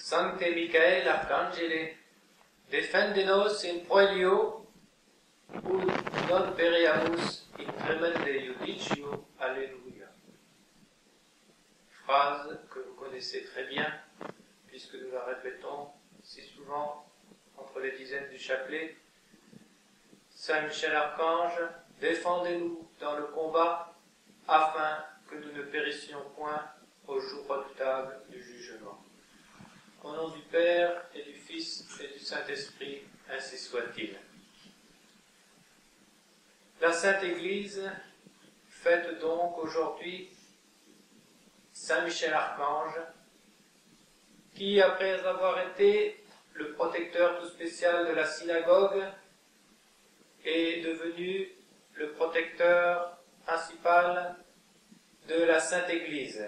Sancte Michael Arcangele, defendenos in proelio, ut non pereamus in tremende judicio. Alléluia. Phrase que vous connaissez très bien, puisque nous la répétons si souvent entre les dizaines du chapelet. Saint Michel Archange, défendez-nous dans le combat, afin que nous ne périssions point au jour redoutable du jugement. Au nom du Père et du Fils et du Saint-Esprit, ainsi soit-il. La Sainte Église fête donc aujourd'hui Saint Michel Archange, qui, après avoir été le protecteur tout spécial de la synagogue, est devenu le protecteur principal de la Sainte Église.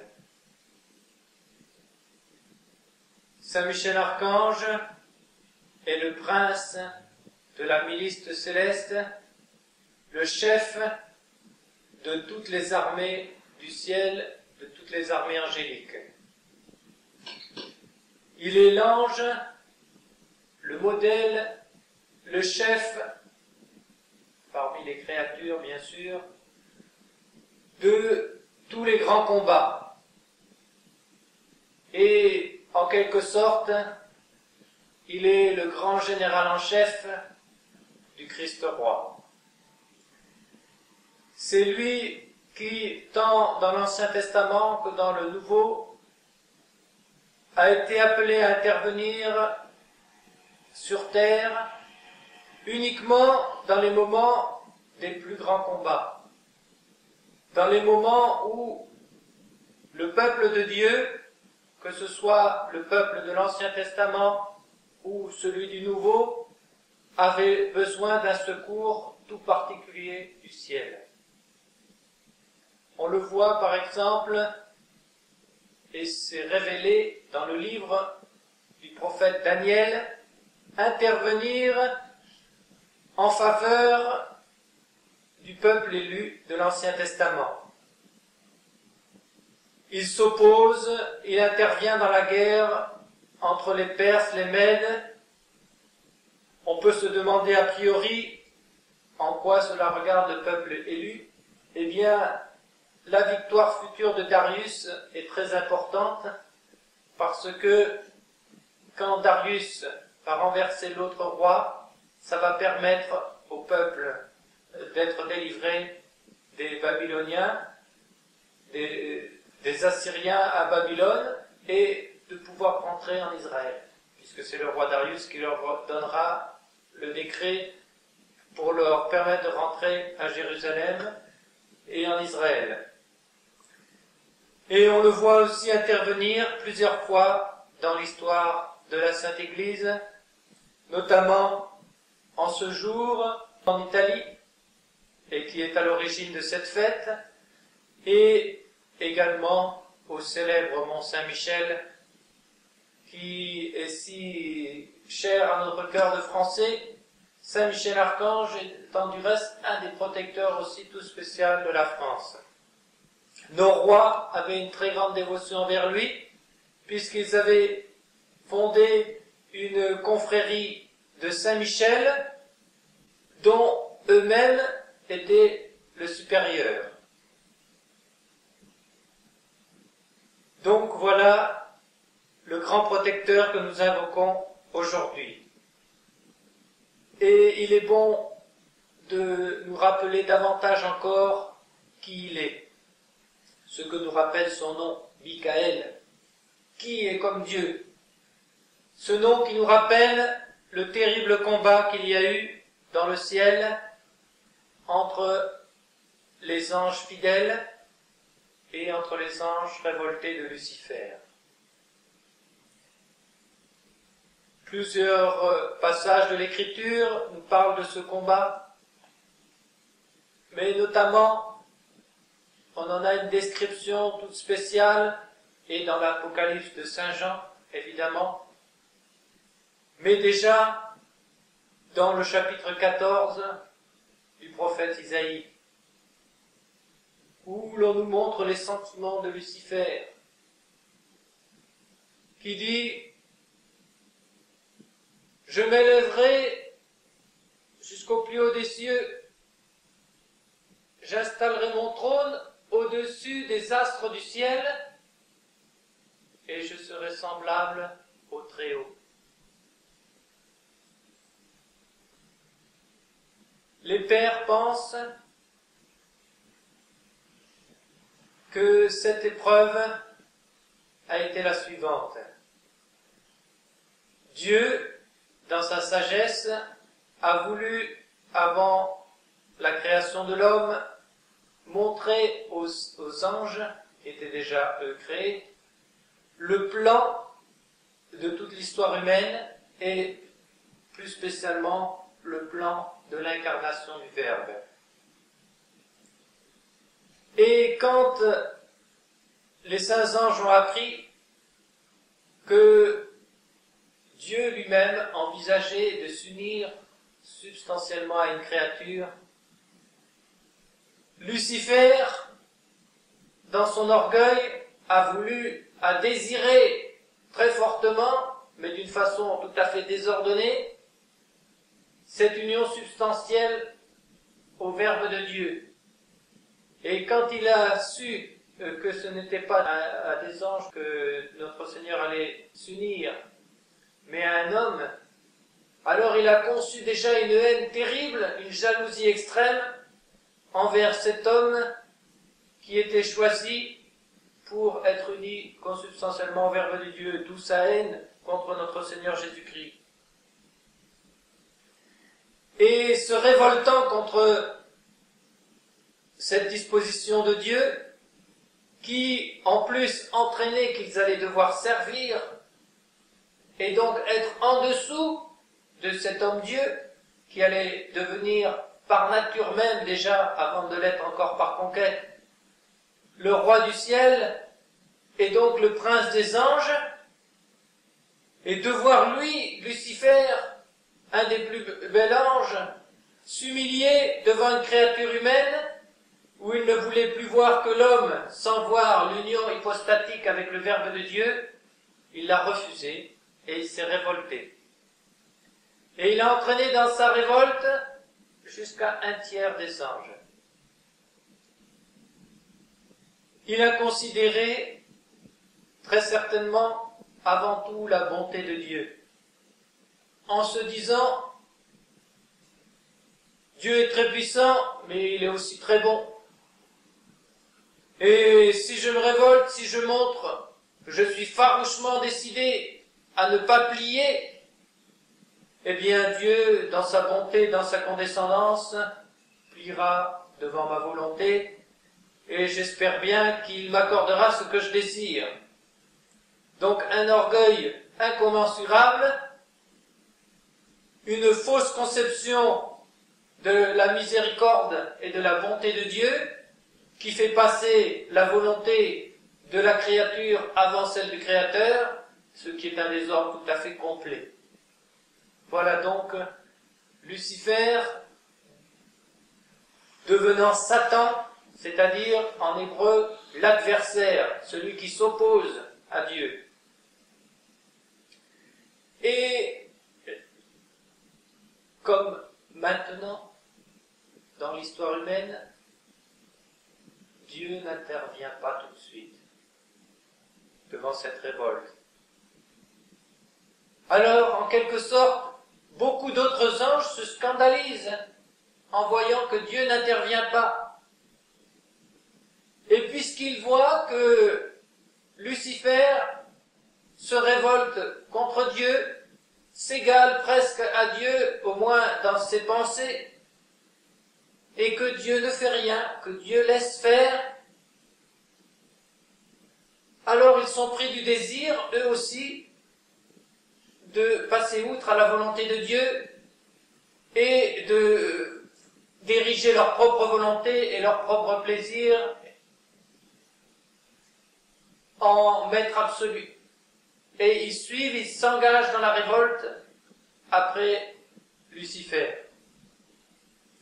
Saint Michel Archange est le prince de la milice céleste, le chef de toutes les armées du ciel, de toutes les armées angéliques. Il est l'ange, le modèle, le chef, parmi les créatures bien sûr, de tous les grands combats. Et en quelque sorte, il est le grand général en chef du Christ roi. C'est lui qui, tant dans l'Ancien Testament que dans le Nouveau, a été appelé à intervenir sur terre uniquement dans les moments des plus grands combats, dans les moments où le peuple de Dieu, que ce soit le peuple de l'Ancien Testament ou celui du Nouveau, avait besoin d'un secours tout particulier du ciel. On le voit par exemple, et c'est révélé dans le livre du prophète Daniel, intervenir en faveur du peuple élu de l'Ancien Testament. Il s'oppose, il intervient dans la guerre entre les Perses, les Mèdes. On peut se demander a priori en quoi cela regarde le peuple élu. Eh bien, la victoire future de Darius est très importante parce que quand Darius va renverser l'autre roi, ça va permettre au peuple d'être délivré des Babyloniens, des Assyriens à Babylone et de pouvoir rentrer en Israël, puisque c'est le roi Darius qui leur donnera le décret pour leur permettre de rentrer à Jérusalem et en Israël. Et on le voit aussi intervenir plusieurs fois dans l'histoire de la Sainte Église, notamment en ce jour en Italie, et qui est à l'origine de cette fête, et également au célèbre Mont Saint-Michel, qui est si cher à notre cœur de Français. Saint Michel Archange étant du reste un des protecteurs aussi tout spécial de la France. Nos rois avaient une très grande dévotion envers lui, puisqu'ils avaient fondé une confrérie de Saint-Michel, dont eux-mêmes étaient le supérieur. Donc voilà le grand protecteur que nous invoquons aujourd'hui. Et il est bon de nous rappeler davantage encore qui il est. Ce que nous rappelle son nom, Michael, qui est comme Dieu. Ce nom qui nous rappelle le terrible combat qu'il y a eu dans le ciel entre les anges fidèles et entre les anges révoltés de Lucifer. Plusieurs passages de l'Écriture nous parlent de ce combat, mais notamment on en a une description toute spéciale, et dans l'Apocalypse de Saint Jean, évidemment, mais déjà dans le chapitre 14 du prophète Isaïe, où l'on nous montre les sentiments de Lucifer, qui dit Je m'élèverai jusqu'au plus haut des cieux. J'installerai mon trône au-dessus des astres du ciel et je serai semblable au Très-Haut. Les pères pensent que cette épreuve a été la suivante. Dieu, dans sa sagesse, a voulu, avant la création de l'homme, montrer aux anges, qui étaient déjà eux créés, le plan de toute l'histoire humaine et plus spécialement le plan de l'incarnation du Verbe. Et quand les saints anges ont appris que Dieu lui-même envisageait de s'unir substantiellement à une créature, Lucifer, dans son orgueil, a désiré très fortement, mais d'une façon tout à fait désordonnée, cette union substantielle au Verbe de Dieu. Et quand il a su que ce n'était pas à des anges que notre Seigneur allait s'unir, mais à un homme, alors il a conçu déjà une haine terrible, une jalousie extrême envers cet homme qui était choisi pour être uni consubstantiellement au Verbe de Dieu, d'où sa haine contre notre Seigneur Jésus-Christ. Et se révoltant contre cette disposition de Dieu, qui en plus entraînait qu'ils allaient devoir servir et donc être en dessous de cet homme-dieu qui allait devenir par nature même déjà, avant de l'être encore par conquête, le roi du ciel et donc le prince des anges, et de voir lui, Lucifer, un des plus bels anges, s'humilier devant une créature humaine où il ne voulait plus voir que l'homme sans voir l'union hypostatique avec le Verbe de Dieu, il l'a refusé et il s'est révolté. Et il a entraîné dans sa révolte jusqu'à un tiers des anges. Il a considéré très certainement avant tout la bonté de Dieu, en se disant Dieu est très puissant, mais il est aussi très bon. Et si je me révolte, si je montre que je suis farouchement décidé à ne pas plier, eh bien Dieu, dans sa bonté, dans sa condescendance, pliera devant ma volonté, et j'espère bien qu'il m'accordera ce que je désire. Donc un orgueil incommensurable, une fausse conception de la miséricorde et de la bonté de Dieu, qui fait passer la volonté de la créature avant celle du Créateur, ce qui est un désordre tout à fait complet. Voilà donc Lucifer devenant Satan, c'est-à-dire en hébreu l'adversaire, celui qui s'oppose à Dieu. Et comme maintenant, dans l'histoire humaine, Dieu n'intervient pas tout de suite devant cette révolte. Alors, en quelque sorte, beaucoup d'autres anges se scandalisent en voyant que Dieu n'intervient pas. Et puisqu'ils voient que Lucifer se révolte contre Dieu, s'égale presque à Dieu, au moins dans ses pensées, et que Dieu ne fait rien, que Dieu laisse faire, alors ils sont pris du désir, eux aussi, de passer outre à la volonté de Dieu et d'ériger leur propre volonté et leur propre plaisir en maître absolu. Et ils suivent, ils s'engagent dans la révolte après Lucifer.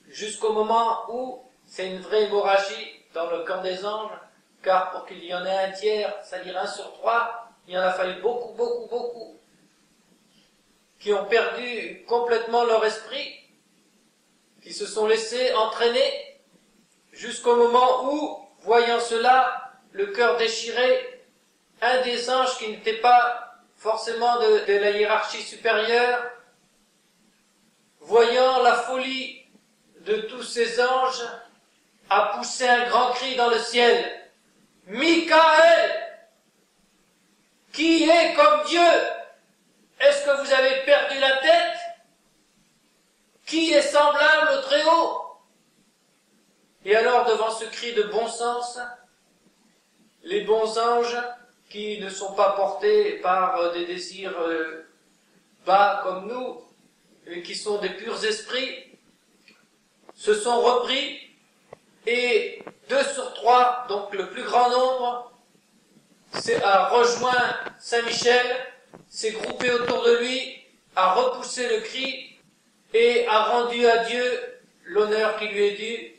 Jusqu'au moment où c'est une vraie hémorragie dans le camp des anges, car pour qu'il y en ait un tiers, c'est-à-dire 1 sur 3, il en a fallu beaucoup qui ont perdu complètement leur esprit, qui se sont laissés entraîner, jusqu'au moment où, voyant cela, le cœur déchiré, un des anges qui n'était pas forcément de la hiérarchie supérieure, voyant la folie de tous ces anges, a poussé un grand cri dans le ciel. « Michaël, qui est comme Dieu? Est-ce que vous avez perdu la tête? Qui est semblable au Très-Haut ?» Et alors, devant ce cri de bon sens, les bons anges, qui ne sont pas portés par des désirs bas comme nous, et qui sont des purs esprits, se sont repris, et 2 sur 3, donc le plus grand nombre, a rejoint Saint-Michel, s'est groupé autour de lui, a repoussé le cri, et a rendu à Dieu l'honneur qui lui est dû,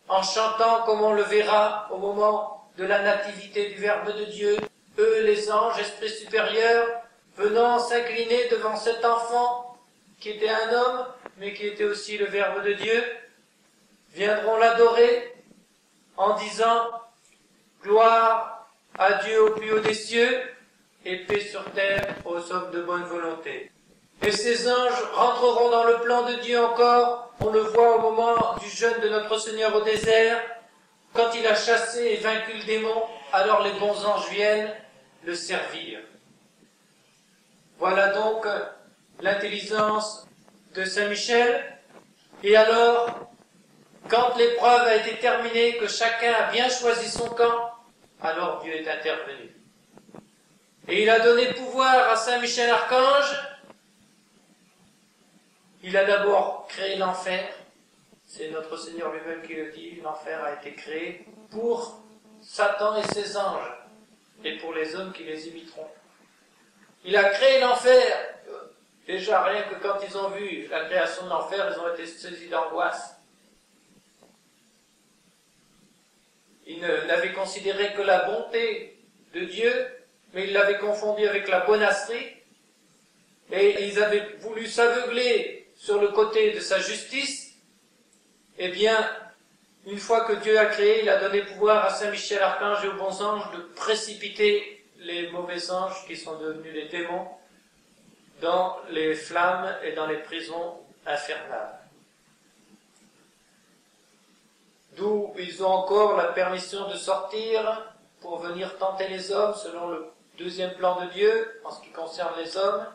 en chantant comme on le verra au moment de la nativité du Verbe de Dieu. Eux, les anges, esprits supérieurs, venant s'incliner devant cet enfant qui était un homme, mais qui était aussi le Verbe de Dieu, viendront l'adorer en disant « Gloire à Dieu au plus haut des cieux et paix sur terre aux hommes de bonne volonté. » Et ces anges rentreront dans le plan de Dieu encore, on le voit au moment du jeûne de notre Seigneur au désert, quand il a chassé et vaincu le démon, alors les bons anges viennent le servir. Voilà donc l'intelligence de Saint Michel. Et alors, quand l'épreuve a été terminée, que chacun a bien choisi son camp, alors Dieu est intervenu. Et il a donné pouvoir à Saint Michel Archange. Il a d'abord créé l'enfer. C'est notre Seigneur lui-même qui le dit, l'enfer a été créé pour Satan et ses anges, et pour les hommes qui les imiteront. Il a créé l'enfer. Déjà, rien que quand ils ont vu la création de l'enfer, ils ont été saisis d'angoisse. Ils n'avaient considéré que la bonté de Dieu, mais ils l'avaient confondu avec la bonasserie, et ils avaient voulu s'aveugler sur le côté de sa justice. Eh bien, une fois que Dieu a créé, il a donné pouvoir à Saint Michel Archange et aux bons anges de précipiter les mauvais anges qui sont devenus les démons dans les flammes et dans les prisons infernales. D'où ils ont encore la permission de sortir pour venir tenter les hommes selon le deuxième plan de Dieu en ce qui concerne les hommes,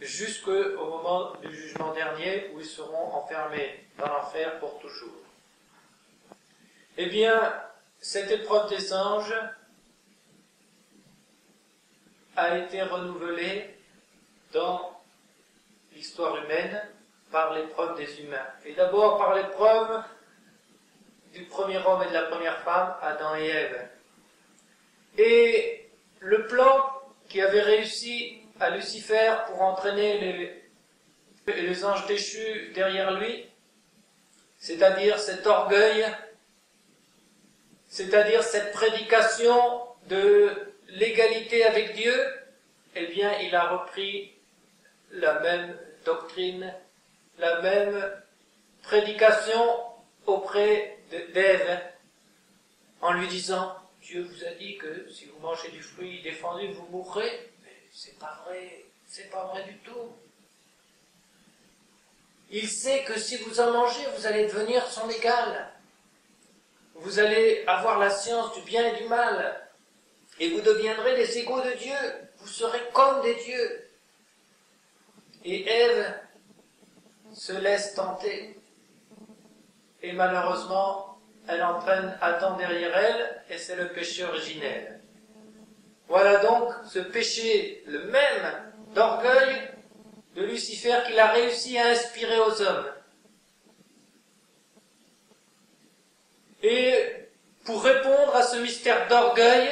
jusqu'au moment du jugement dernier où ils seront enfermés dans l'enfer pour toujours. Eh bien, cette épreuve des anges a été renouvelée dans l'histoire humaine par l'épreuve des humains. Et d'abord par l'épreuve du premier homme et de la première femme, Adam et Ève. Et le plan qui avait réussi à Lucifer pour entraîner les anges déchus derrière lui, c'est-à-dire cet orgueil, c'est-à-dire cette prédication de l'égalité avec Dieu, eh bien, il a repris la même doctrine, la même prédication auprès d'Ève, en lui disant « Dieu vous a dit que si vous mangez du fruit défendu, vous mourrez. » Mais c'est pas vrai du tout. Il sait que si vous en mangez, vous allez devenir son égal. Vous allez avoir la science du bien et du mal. Et vous deviendrez les égaux de Dieu. Vous serez comme des dieux. Et Ève se laisse tenter. Et malheureusement, elle entraîne Adam derrière elle, et c'est le péché originel. Voilà donc ce péché, le même, d'orgueil de Lucifer qu'il a réussi à inspirer aux hommes. Et pour répondre à ce mystère d'orgueil,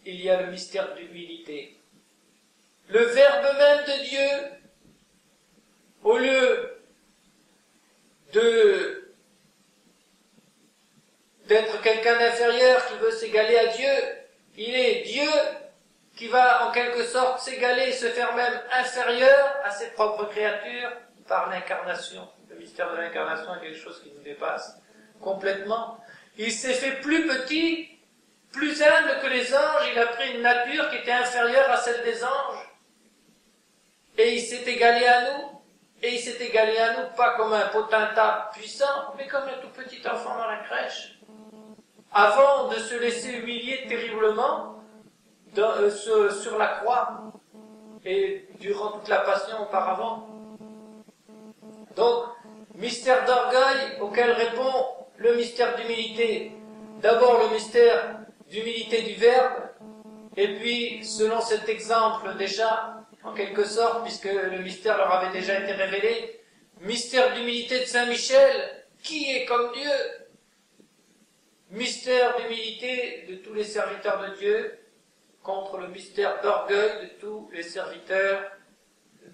il y a le mystère d'humilité. Le Verbe même de Dieu, au lieu d'être quelqu'un d'inférieur qui veut s'égaler à Dieu, il est Dieu qui va en quelque sorte s'égaler et se faire même inférieur à ses propres créatures par l'incarnation. Le mystère de l'incarnation est quelque chose qui nous dépasse complètement. Il s'est fait plus petit, plus humble que les anges, il a pris une nature qui était inférieure à celle des anges. Et il s'est égalé à nous. Et il s'est égalé à nous, pas comme un potentat puissant, mais comme un tout petit enfant dans la crèche. Avant de se laisser humilier terriblement sur la croix, et durant toute la passion auparavant. Donc, mystère d'orgueil auquel répond le mystère d'humilité. D'abord le mystère d'humilité du Verbe, et puis, selon cet exemple déjà, en quelque sorte, puisque le mystère leur avait déjà été révélé, mystère d'humilité de Saint Michel, qui est comme Dieu? Mystère d'humilité de tous les serviteurs de Dieu, contre le mystère d'orgueil de tous les serviteurs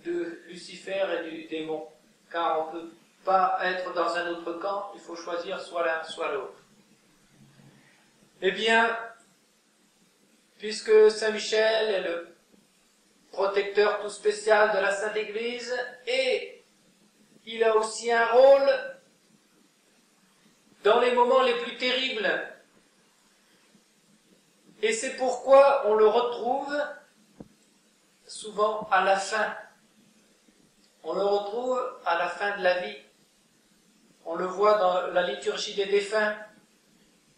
de Lucifer et du démon. Car on ne peut pas être dans un autre camp, il faut choisir soit l'un, soit l'autre. Eh bien, puisque Saint Michel est le protecteur tout spécial de la Sainte Église, et il a aussi un rôle dans les moments les plus terribles. Et c'est pourquoi on le retrouve souvent à la fin. On le retrouve à la fin de la vie. On le voit dans la liturgie des défunts.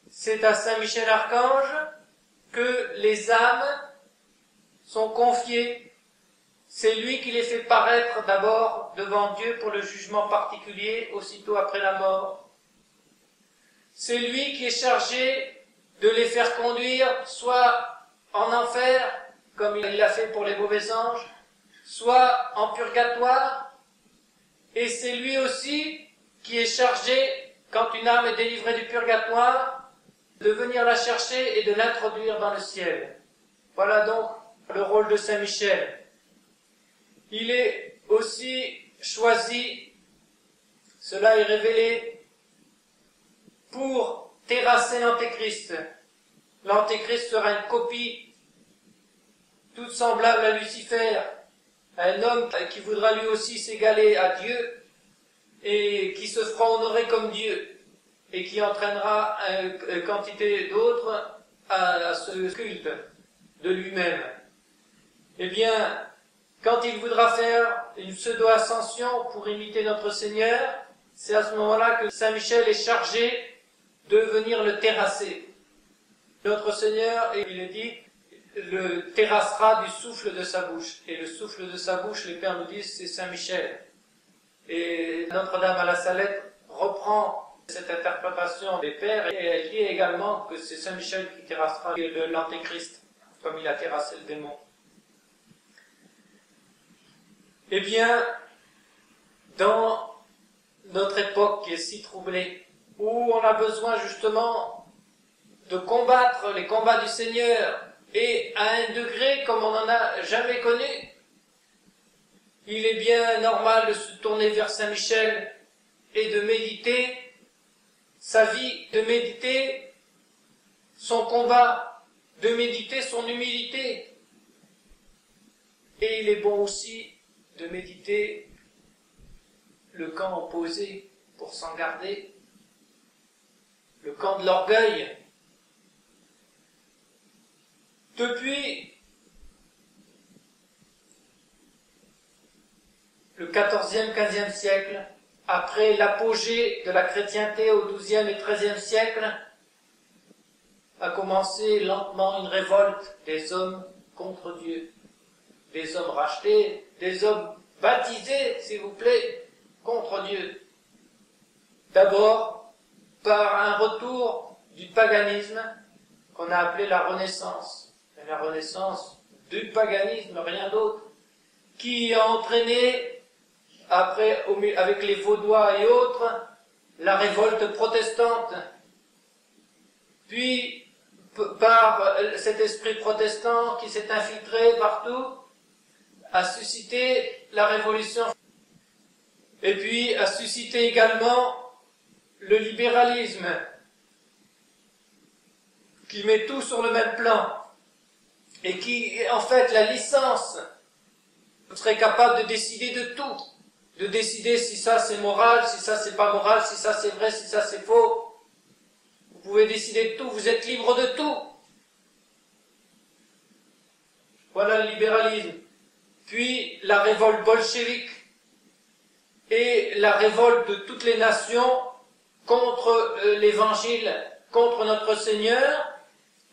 C'est à Saint Michel Archange que les âmes sont confiées. C'est lui qui les fait paraître d'abord devant Dieu pour le jugement particulier, aussitôt après la mort. C'est lui qui est chargé de les faire conduire soit en enfer, comme il l'a fait pour les mauvais anges, soit en purgatoire, et c'est lui aussi qui est chargé, quand une âme est délivrée du purgatoire, de venir la chercher et de l'introduire dans le ciel. Voilà donc le rôle de Saint Michel. Il est aussi choisi, cela est révélé, pour terrasser l'Antéchrist. L'Antéchrist sera une copie toute semblable à Lucifer, un homme qui voudra lui aussi s'égaler à Dieu et qui se fera honorer comme Dieu et qui entraînera une quantité d'autres à ce culte de lui-même. Eh bien, quand il voudra faire une pseudo-ascension pour imiter notre Seigneur, c'est à ce moment-là que Saint Michel est chargé de venir le terrasser. Notre Seigneur, il est dit, le terrassera du souffle de sa bouche. Et le souffle de sa bouche, les pères nous disent, c'est Saint Michel. Et Notre-Dame à la Salette reprend cette interprétation des pères et elle dit également que c'est Saint Michel qui terrassera l'Antéchrist, comme il a terrassé le démon. Eh bien, dans notre époque qui est si troublée, où on a besoin justement de combattre les combats du Seigneur, et à un degré comme on n'en a jamais connu, il est bien normal de se tourner vers Saint Michel et de méditer sa vie, de méditer son combat, de méditer son humilité. Et il est bon aussi de méditer le camp opposé pour s'en garder, le camp de l'orgueil. Depuis le XIVe, XVe siècle, après l'apogée de la chrétienté au XIIe et XIIIe siècle, a commencé lentement une révolte des hommes contre Dieu. Des hommes rachetés, des hommes baptisés, s'il vous plaît, contre Dieu. D'abord, par un retour du paganisme qu'on a appelé la Renaissance. Et la Renaissance du paganisme, rien d'autre, qui a entraîné, après, avec les Vaudois et autres, la révolte protestante. Puis, par cet esprit protestant qui s'est infiltré partout, a suscité la révolution. Et puis, a suscité également le libéralisme, qui met tout sur le même plan. et qui est en fait la licence, vous serez capable de décider de tout, de décider si ça c'est moral, si ça c'est pas moral, si ça c'est vrai, si ça c'est faux. Vous pouvez décider de tout, vous êtes libre de tout. Voilà le libéralisme. Puis la révolte bolchevique et la révolte de toutes les nations contre l'évangile, contre notre Seigneur,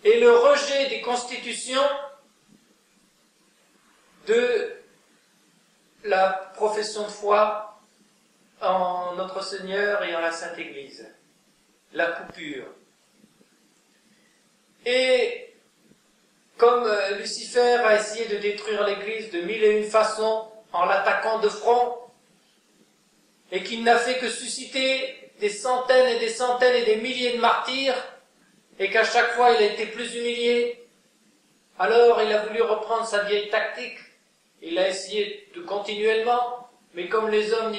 et le rejet des constitutions de la profession de foi en notre Seigneur et en la Sainte Église. La coupure. Et comme Lucifer a essayé de détruire l'Église de mille et une façons en l'attaquant de front, et qu'il n'a fait que susciter des centaines et des centaines et des milliers de martyrs, et qu'à chaque fois il a été plus humilié, alors il a voulu reprendre sa vieille tactique. Il a essayé de continuellement, mais comme les hommes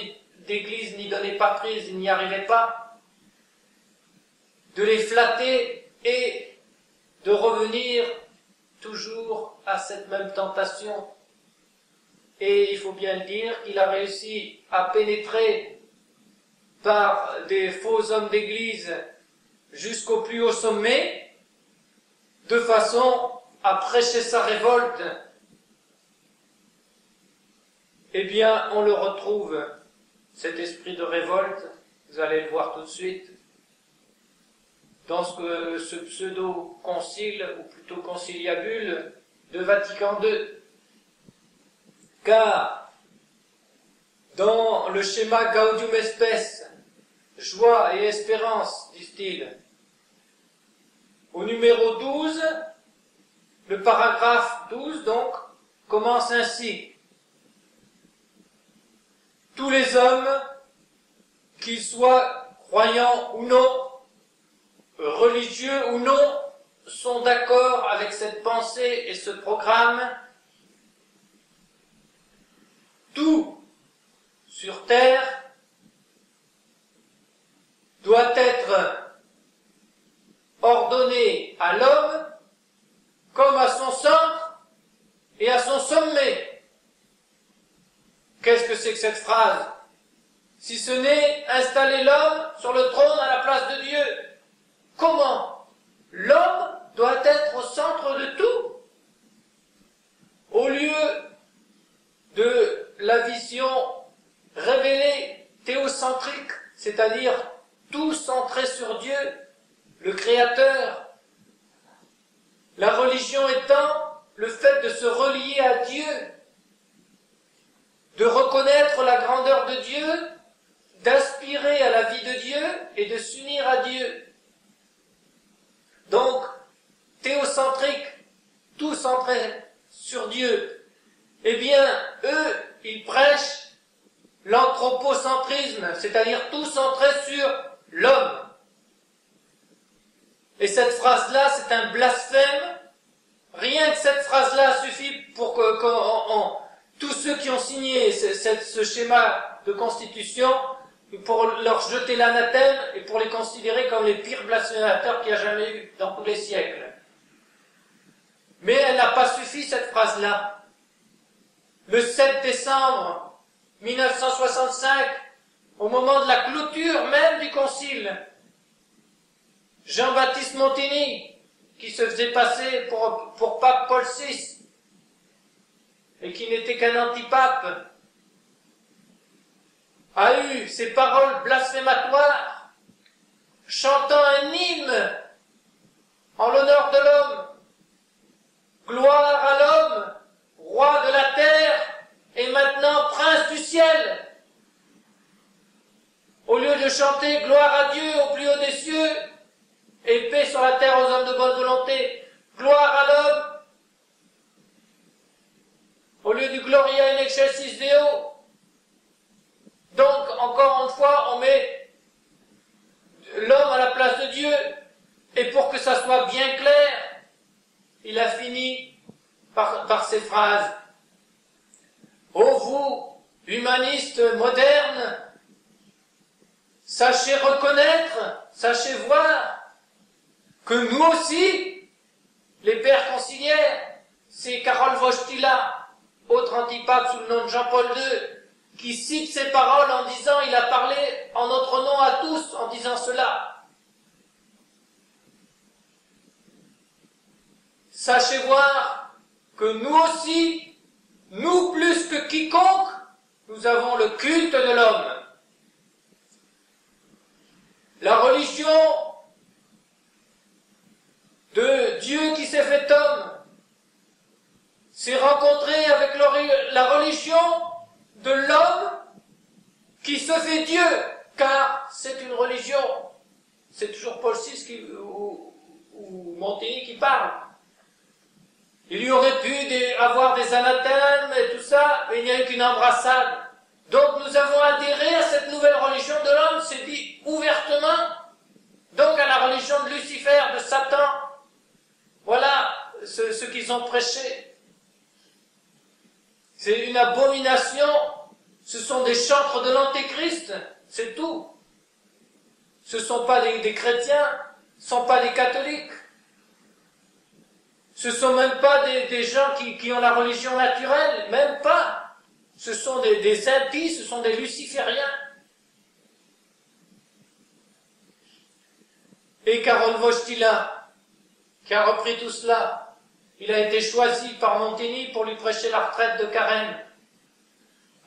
d'église n'y donnaient pas prise, ils n'y arrivaient pas, de les flatter et de revenir toujours à cette même tentation. Et il faut bien le dire qu'il a réussi à pénétrer par des faux hommes d'église jusqu'au plus haut sommet, de façon à prêcher sa révolte. Eh bien, on le retrouve, cet esprit de révolte, vous allez le voir tout de suite, dans ce pseudo-concile, ou plutôt conciliabule, de Vatican II. Car, dans le schéma Gaudium et Spes, joie et espérance, disent-ils, au numéro 12, le paragraphe 12, donc, commence ainsi. Tous les hommes, qu'ils soient croyants ou non, religieux ou non, sont d'accord avec cette pensée et ce programme. Tout sur terre doit être ordonné à l'homme comme à son centre et à son sommet. Qu'est-ce que c'est que cette phrase? Si ce n'est installer l'homme sur le trône à la place de Dieu. Comment? L'homme doit être au centre de tout. Au lieu de la vision révélée théocentrique, c'est-à-dire tout centré sur Dieu, le Créateur, la religion étant le fait de se relier à Dieu, de reconnaître la grandeur de Dieu, d'aspirer à la vie de Dieu et de s'unir à Dieu. Donc, théocentrique, tout centré sur Dieu. Eh bien, eux, ils prêchent l'anthropocentrisme, c'est-à-dire tout centré sur l'homme. Et cette phrase-là, c'est un blasphème. Rien que cette phrase-là suffit pour que tous ceux qui ont signé ce schéma de constitution, pour leur jeter l'anathème et pour les considérer comme les pires blasphémateurs qu'il y a jamais eu dans tous les siècles. Mais elle n'a pas suffi, cette phrase-là. Le 7 décembre 1965, au moment de la clôture même du concile, Jean-Baptiste Montigny, qui se faisait passer pour pape Paul VI, et qui n'était qu'un antipape, a eu ces paroles blasphématoires, chantant un hymne en l'honneur de l'homme. Gloire à l'homme, roi de la terre, et maintenant prince du ciel. Au lieu de chanter gloire à Dieu au plus haut des cieux, et paix sur la terre aux hommes de bonne volonté, gloire à l'homme, au lieu du Gloria in excelsis Deo. Donc, encore une fois, on met l'homme à la place de Dieu, et pour que ça soit bien clair, il a fini par ces phrases. Ô vous, humanistes modernes, sachez reconnaître, sachez voir que nous aussi, les pères conciliaires, c'est Karol Wojtyla, autre antipape sous le nom de Jean-Paul II, qui cite ces paroles en disant « Il a parlé en notre nom à tous en disant cela ». Sachez voir que nous aussi, nous plus que quiconque, nous avons le culte de l'homme. La religion de Dieu qui s'est fait homme s'est rencontrée avec la religion de l'homme qui se fait Dieu, car c'est une religion. C'est toujours Paul VI ou Montaigne qui parle. Il y aurait pu avoir des anathèmes et tout ça, mais il n'y a eu qu'une embrassade. Donc nous avons adhéré à cette nouvelle religion de l'homme, c'est dit ouvertement, donc à la religion de Lucifer, de Satan. Voilà ce qu'ils ont prêché. C'est une abomination, ce sont des chantres de l'Antéchrist, c'est tout. Ce ne sont pas des chrétiens, ce ne sont pas des catholiques. Ce ne sont même pas des gens qui ont la religion naturelle, même pas. Ce sont des impies, ce sont des lucifériens. Et Karol Wojtyla, qui a repris tout cela, il a été choisi par Montaigne pour lui prêcher la retraite de Carême.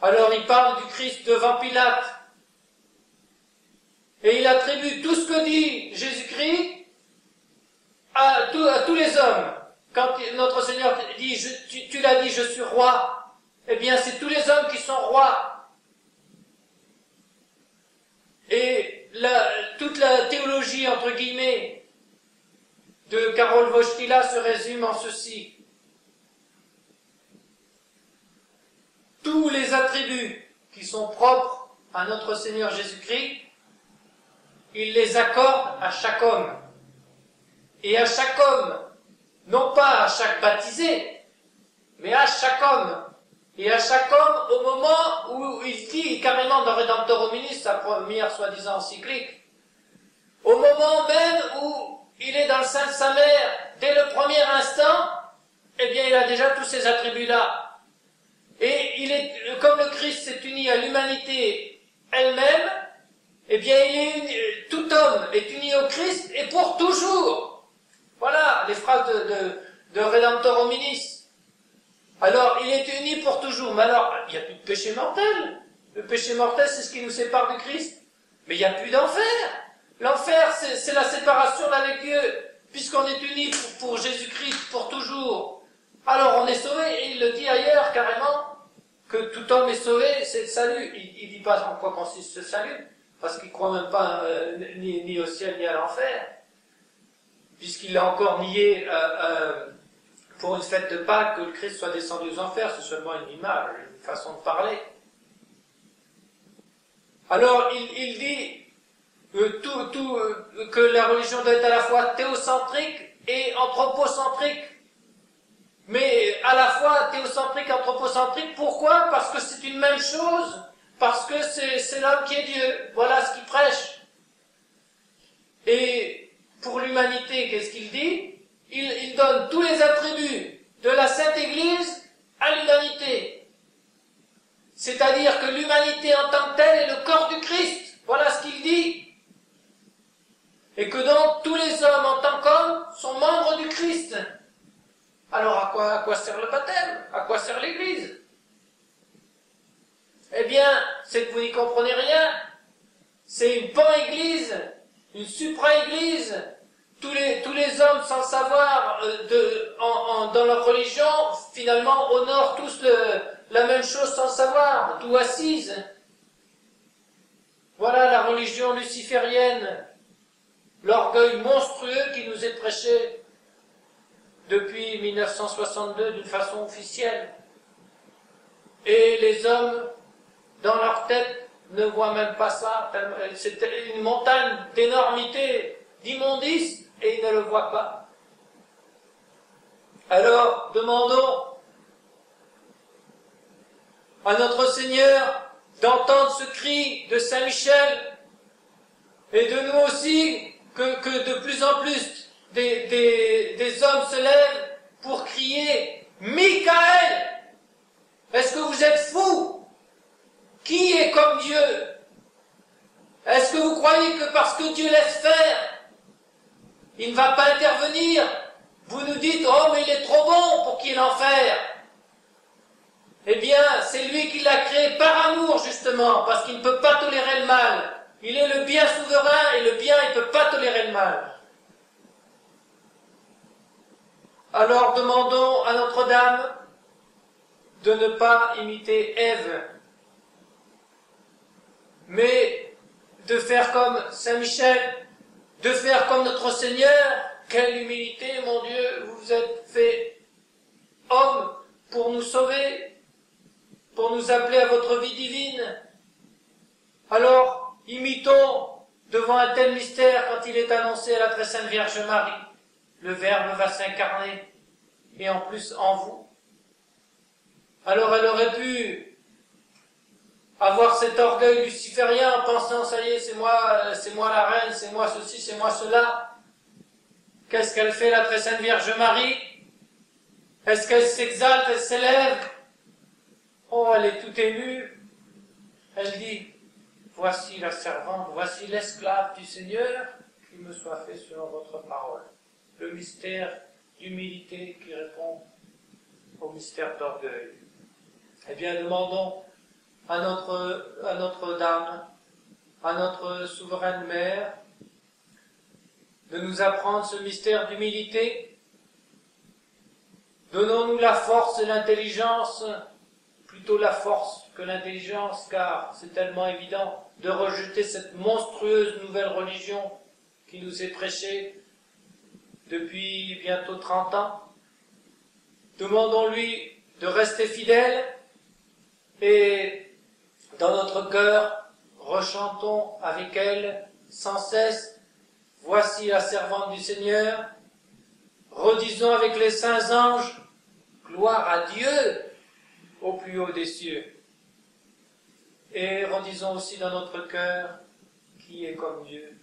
Alors il parle du Christ devant Pilate. Et il attribue tout ce que dit Jésus-Christ à tous les hommes. Quand notre Seigneur dit, tu l'as dit, je suis roi, eh bien c'est tous les hommes qui sont rois. Et toute la théologie, entre guillemets, de Karol Wojtyla se résume en ceci. Tous les attributs qui sont propres à notre Seigneur Jésus-Christ, il les accorde à chaque homme. Et à chaque homme, non pas à chaque baptisé, mais à chaque homme. Et à chaque homme au moment où il dit carrément dans Redemptor Hominis, sa première soi-disant encyclique, au moment même où il est dans le sein de sa mère, dès le premier instant, eh bien il a déjà tous ces attributs-là. Et il est, comme le Christ s'est uni à l'humanité elle-même, eh bien tout homme est uni au Christ et pour toujours. Voilà les phrases de Redemptor Hominis. Alors, il est uni pour toujours. Mais alors, il n'y a plus de péché mortel. Le péché mortel, c'est ce qui nous sépare du Christ. Mais il n'y a plus d'enfer. L'enfer, c'est la séparation avec Dieu. Puisqu'on est unis pour Jésus-Christ pour toujours. Alors, on est sauvé. Et il le dit ailleurs, carrément, que tout homme est sauvé, c'est le salut. Il ne dit pas en quoi consiste ce salut. Parce qu'il ne croit même pas ni au ciel ni à l'enfer. Puisqu'il l'a encore nié pour une fête de Pâques que le Christ soit descendu aux enfers, c'est seulement une image, une façon de parler. Alors il dit que la religion doit être à la fois théocentrique et anthropocentrique. Mais à la fois théocentrique et anthropocentrique, pourquoi? Parce que c'est une même chose, parce que c'est l'homme qui est Dieu. Voilà ce qu'il prêche. Et pour l'humanité, qu'est-ce qu'il dit? Il donne tous les attributs de la Sainte Église à l'humanité. C'est-à-dire que l'humanité en tant que telle est le corps du Christ. Voilà ce qu'il dit. Et que donc tous les hommes en tant qu'hommes sont membres du Christ. Alors à quoi sert le baptême? À quoi sert l'Église? Eh bien, c'est que vous n'y comprenez rien. C'est une pan-église, une supra-église. Tous les hommes, sans le savoir, dans leur religion, finalement, honorent tous la même chose sans le savoir, tout assise. Voilà la religion luciférienne, l'orgueil monstrueux qui nous est prêché depuis 1962 d'une façon officielle. Et les hommes, dans leur tête, ne voient même pas ça. C'est une montagne d'énormité, d'immondice, et ils ne le voient pas. Alors, demandons à notre Seigneur d'entendre ce cri de Saint Michel, et de nous aussi, que de plus en plus des hommes se lèvent pour crier « Michael, est-ce que vous êtes fou? Qui est comme Dieu? Est-ce que vous croyez que parce que Dieu laisse faire, il ne va pas intervenir? Vous nous dites, oh mais il est trop bon pour qu'il y ait l'enfer. Eh bien, c'est lui qui l'a créé par amour justement, parce qu'il ne peut pas tolérer le mal. Il est le bien souverain et le bien, il ne peut pas tolérer le mal. Alors demandons à Notre-Dame de ne pas imiter Ève, mais de faire comme Saint Michel, de faire comme notre Seigneur. Quelle humilité, mon Dieu, vous vous êtes fait homme pour nous sauver, pour nous appeler à votre vie divine. Alors, imitons devant un tel mystère quand il est annoncé à la très sainte Vierge Marie. Le Verbe va s'incarner, et en plus en vous. Alors elle aurait pu avoir cet orgueil luciférien en pensant, ça y est, c'est moi la reine, c'est moi ceci, c'est moi cela. Qu'est-ce qu'elle fait, la très sainte Vierge Marie? Est-ce qu'elle s'exalte, elle s'élève? Oh, elle est toute émue. Elle dit, voici la servante, voici l'esclave du Seigneur, qu'il me soit fait selon votre parole. Le mystère d'humilité qui répond au mystère d'orgueil. Eh bien, demandons à Notre-Dame, à notre souveraine mère, de nous apprendre ce mystère d'humilité. Donnons-nous la force et l'intelligence, plutôt la force que l'intelligence, car c'est tellement évident de rejeter cette monstrueuse nouvelle religion qui nous est prêchée depuis bientôt 30 ans. Demandons-lui de rester fidèle et dans notre cœur, rechantons avec elle sans cesse « Voici la servante du Seigneur ». Redisons avec les saints anges « Gloire à Dieu au plus haut des cieux ». Et redisons aussi dans notre cœur « Qui est comme Dieu ».